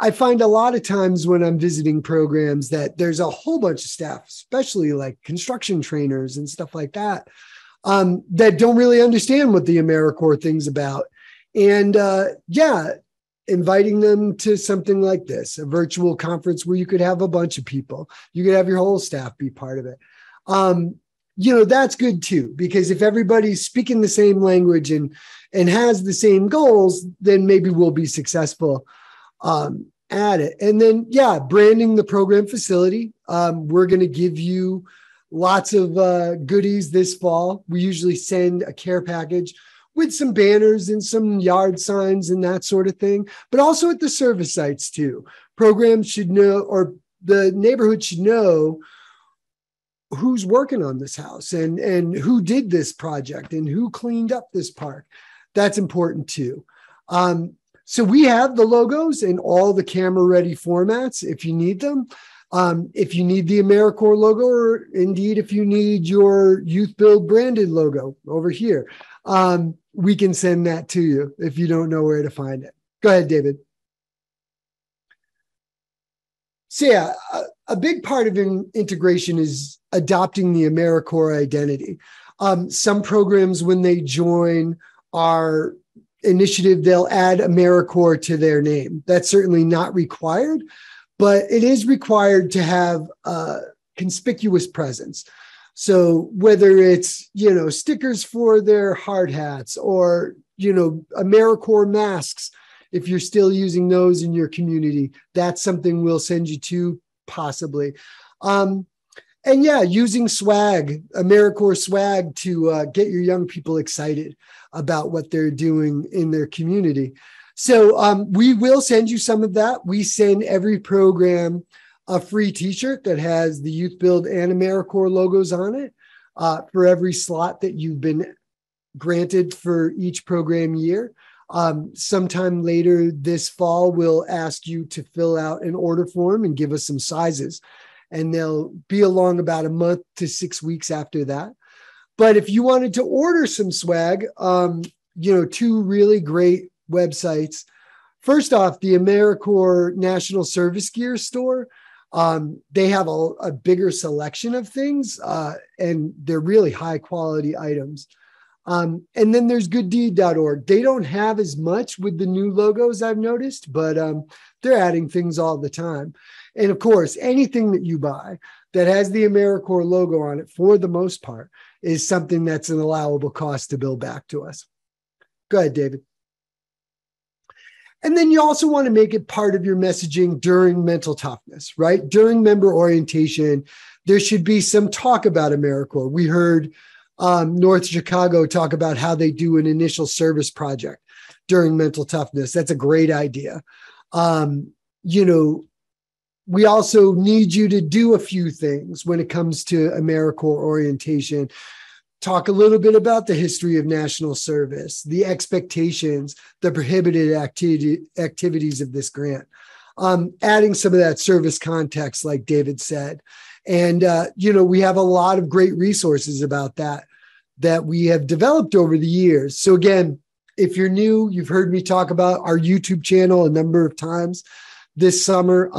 I find a lot of times when I'm visiting programs that there's a whole bunch of staff, especially like construction trainers and stuff like that, that don't really understand what the AmeriCorps thing's about. And inviting them to something like this, a virtual conference where you could have a bunch of people, you could have your whole staff be part of it. That's good too, because if everybody's speaking the same language and has the same goals, then maybe we'll be successful at it. And then, branding the program facility. We're going to give you lots of goodies this fall. We usually send a care package with some banners and some yard signs and that sort of thing, but also at the service sites too. Programs should know, or the neighborhood should know, who's working on this house and who did this project and who cleaned up this park. That's important too. So we have the logos in all the camera ready formats if you need them. If you need the AmeriCorps logo, or indeed if you need your YouthBuild branded logo over here, we can send that to you if you don't know where to find it. Go ahead, David. So a big part of integration is adopting the AmeriCorps identity. Some programs, when they join our initiative, they'll add AmeriCorps to their name. That's certainly not required, but it is required to have a conspicuous presence. So whether it's, stickers for their hard hats or, AmeriCorps masks, if you're still using those in your community, that's something we'll send you to possibly. Using swag, AmeriCorps swag to get your young people excited about what they're doing in their community. So we will send you some of that. We send every program a free t-shirt that has the YouthBuild and AmeriCorps logos on it for every slot that you've been granted for each program year. Sometime later this fall, we'll ask you to fill out an order form and give us some sizes. And they'll be along about a month to 6 weeks after that. But if you wanted to order some swag, 2 really great websites. First off, the AmeriCorps National Service Gear store. They have a bigger selection of things, and they're really high quality items. And then there's gooddeed.org. They don't have as much with the new logos, I've noticed, but they're adding things all the time. And of course, anything that you buy that has the AmeriCorps logo on it, for the most part, is something that's an allowable cost to bill back to us. Go ahead, David. And then you also want to make it part of your messaging during mental toughness, right? During member orientation, there should be some talk about AmeriCorps. We heard North Chicago talk about how they do an initial service project during mental toughness. That's a great idea. We also need you to do a few things when it comes to AmeriCorps orientation. Talk a little bit about the history of national service, the expectations, the prohibited activities of this grant, adding some of that service context, like David said. And, we have a lot of great resources about that we have developed over the years. So again, if you're new, you've heard me talk about our YouTube channel a number of times this summer.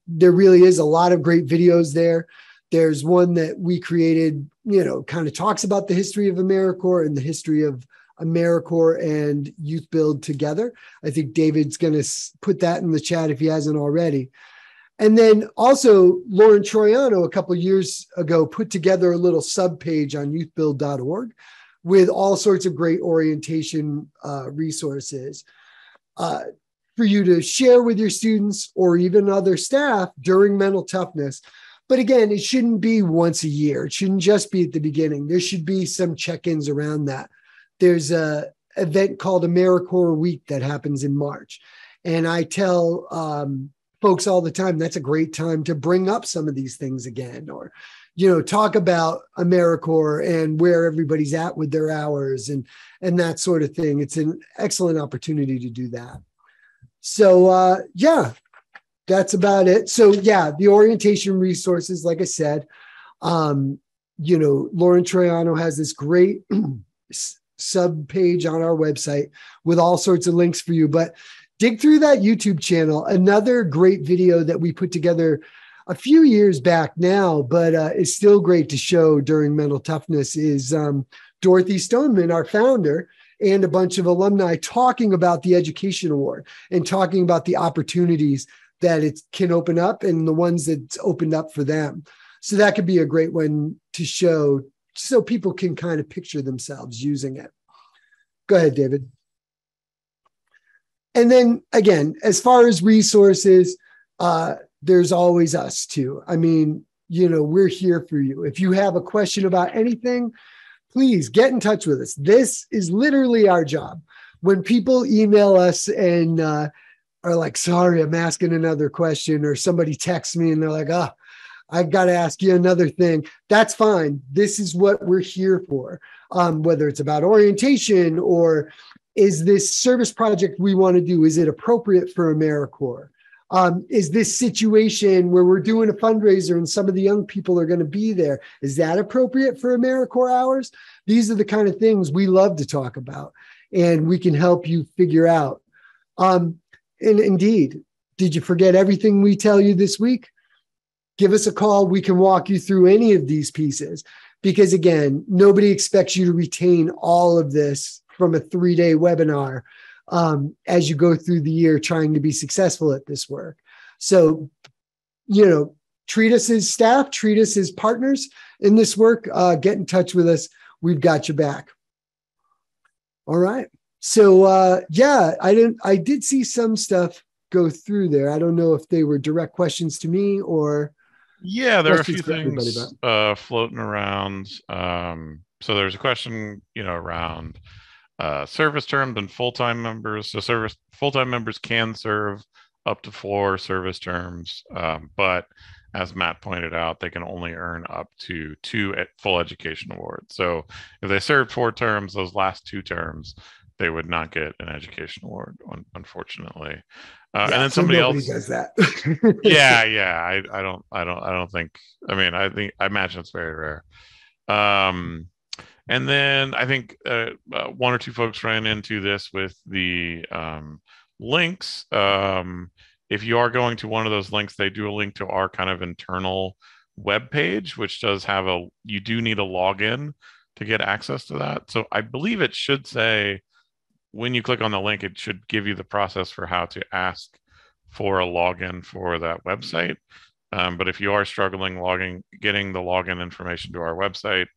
There really is a lot of great videos there. There's one that we created, kind of talks about the history of AmeriCorps and the history of AmeriCorps and YouthBuild together. I think David's going to put that in the chat if he hasn't already. And then also Lauren Troiano a couple of years ago put together a little subpage on youthbuild.org with all sorts of great orientation resources for you to share with your students or even other staff during mental toughness. But again, it shouldn't be once a year. It shouldn't just be at the beginning. There should be some check-ins around that. There's an event called AmeriCorps Week that happens in March. And I tell folks all the time, that's a great time to bring up some of these things again, or, talk about AmeriCorps and where everybody's at with their hours and that sort of thing. It's an excellent opportunity to do that. So, that's about it. So the orientation resources, like I said, Lauren Troiano has this great sub page on our website with all sorts of links for you, but dig through that YouTube channel. Another great video that we put together a few years back now, but is still great to show during mental toughness is Dorothy Stoneman, our founder, and a bunch of alumni talking about the Education Award and talking about the opportunities that it can open up and the ones that's opened up for them. So that could be a great one to show so people can kind of picture themselves using it. Go ahead, David. And then again, as far as resources, there's always us too. I mean, we're here for you. If you have a question about anything, please get in touch with us. This is literally our job. When people email us and are like, sorry, I'm asking another question, or somebody texts me and they're like, I got to ask you another thing. That's fine. This is what we're here for. Whether it's about orientation or is this service project we want to do, is it appropriate for AmeriCorps? Is this situation where we're doing a fundraiser and some of the young people are going to be there, is that appropriate for AmeriCorps hours? These are the kind of things we love to talk about and we can help you figure out. And indeed, did you forget everything we tell you this week? Give us a call. We can walk you through any of these pieces because, again, nobody expects you to retain all of this from a 3-day webinar as you go through the year trying to be successful at this work. So, treat us as staff, treat us as partners in this work. Get in touch with us. We've got your back. All right. So, I did see some stuff go through there. I don't know if they were direct questions to me or. Yeah, there are a few things floating around. So there's a question, around service terms and full-time members. So full-time members can serve up to 4 service terms, but as Matt pointed out, they can only earn up to 2 full education awards. So if they served 4 terms, those last 2 terms, they would not get an education award, unfortunately. And then somebody else does that. I don't think. I imagine it's very rare. And then I think 1 or 2 folks ran into this with the links. If you are going to one of those links, they do a link to our kind of internal web page, which does have you do need a login to get access to that. So I believe it should say, when you click on the link, it should give you the process for how to ask for a login for that website. But if you are struggling getting the login information to our website,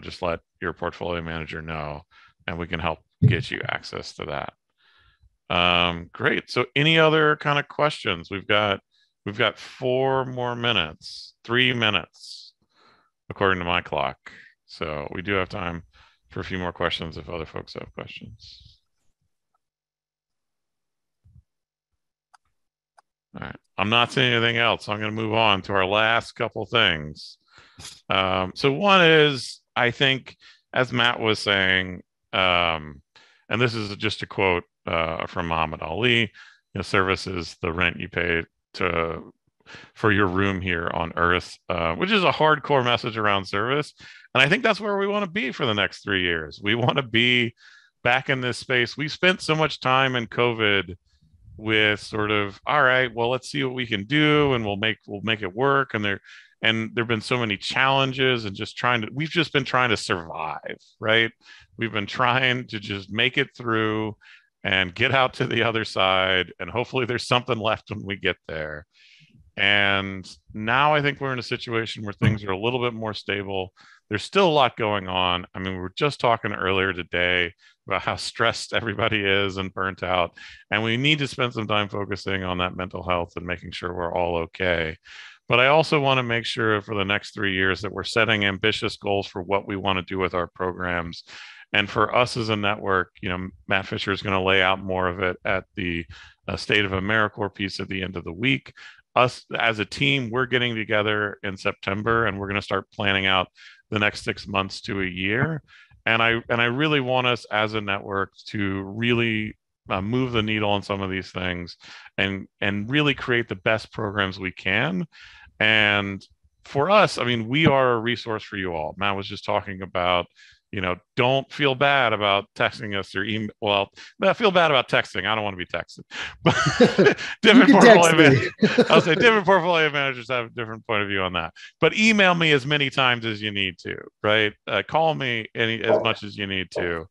just let your portfolio manager know, and we can help get you access to that. Great. So any other kind of questions? We've got 4 more minutes, 3 minutes, according to my clock. So we do have time for a few more questions if other folks have questions. All right. I'm not saying anything else. I'm going to move on to our last couple things. So one is, I think, as Matt was saying, and this is just a quote from Muhammad Ali, service is the rent you pay for your room here on Earth, which is a hardcore message around service. And I think that's where we want to be for the next 3 years. We want to be back in this space. We spent so much time in COVID with sort of, all right, well, let's see what we can do, and we'll make it work. And there've been so many challenges, and we've just been trying to survive, right? We've been trying to just make it through and get out to the other side, and hopefully there's something left when we get there. And now I think we're in a situation where things are a little bit more stable. There's still a lot going on. I mean, we were just talking earlier today about how stressed everybody is and burnt out. And we need to spend some time focusing on that mental health and making sure we're all okay. But I also want to make sure for the next 3 years that we're setting ambitious goals for what we want to do with our programs. And for us as a network, Matt Fisher is going to lay out more of it at the State of AmeriCorps piece at the end of the week. Us as a team, we're getting together in September, and we're going to start planning out the next 6 months to a year. And I really want us as a network to really move the needle on some of these things and really create the best programs we can. And for us, I mean, we are a resource for you all. Matt was just talking about, don't feel bad about texting us or email. Well, I feel bad about texting. I don't want to be texted. But different portfolio managers, I'll say different portfolio managers have a different point of view on that. But email me as many times as you need to, right? Call me as much as you need to.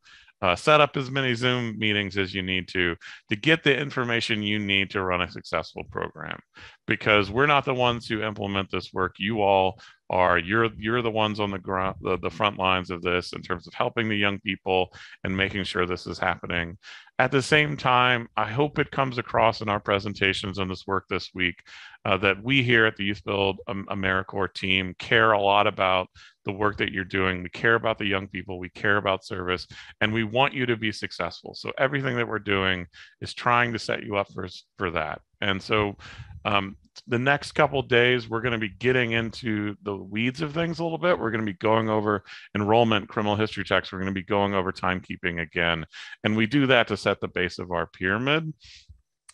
Set up as many Zoom meetings as you need to get the information you need to run a successful program, because we're not the ones who implement this work. You all are. You're the ones on the ground, the front lines of this in terms of helping the young people and making sure this is happening. At the same time, I hope it comes across in our presentations on this work this week that we here at the YouthBuild AmeriCorps team care a lot about the work that you're doing. We care about the young people. We care about service, and we want you to be successful. So everything that we're doing is trying to set you up for that. And so the next couple of days, we're going to be getting into the weeds of things a little bit. We're going to be going over enrollment, criminal history checks. We're going to be going over timekeeping again. And we do that to set the base of our pyramid.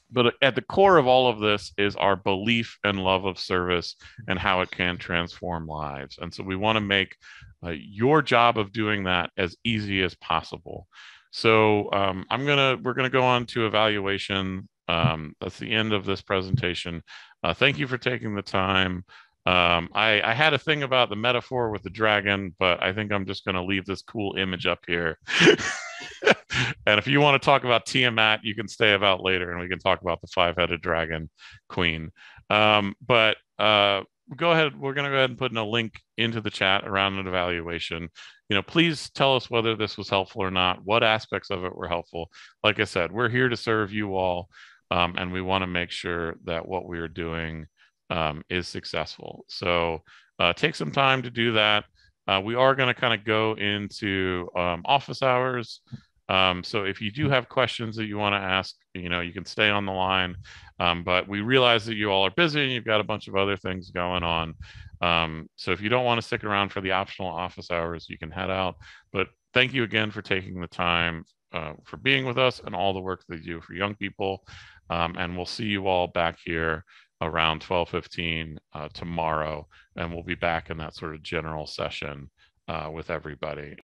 But at the core of all of this is our belief and love of service and how it can transform lives. And so we want to make your job of doing that as easy as possible. So we're gonna go on to evaluation. That's the end of this presentation. Thank you for taking the time. I had a thing about the metaphor with the dragon, but I think I'm just going to leave this cool image up here. And if you want to talk about Tiamat, you can stay about later, and we can talk about the 5-headed dragon queen. But go ahead. We're going to go ahead and put in a link into the chat around an evaluation. Please tell us whether this was helpful or not, what aspects of it were helpful. Like I said, we're here to serve you all, and we want to make sure that what we are doing is successful. So take some time to do that. We are going to kind of go into office hours. So if you do have questions that you want to ask, you can stay on the line. But we realize that you all are busy and you've got a bunch of other things going on. So if you don't want to stick around for the optional office hours, you can head out. But thank you again for taking the time for being with us and all the work that you do for young people. And we'll see you all back here around 12:15 tomorrow, and we'll be back in that sort of general session with everybody.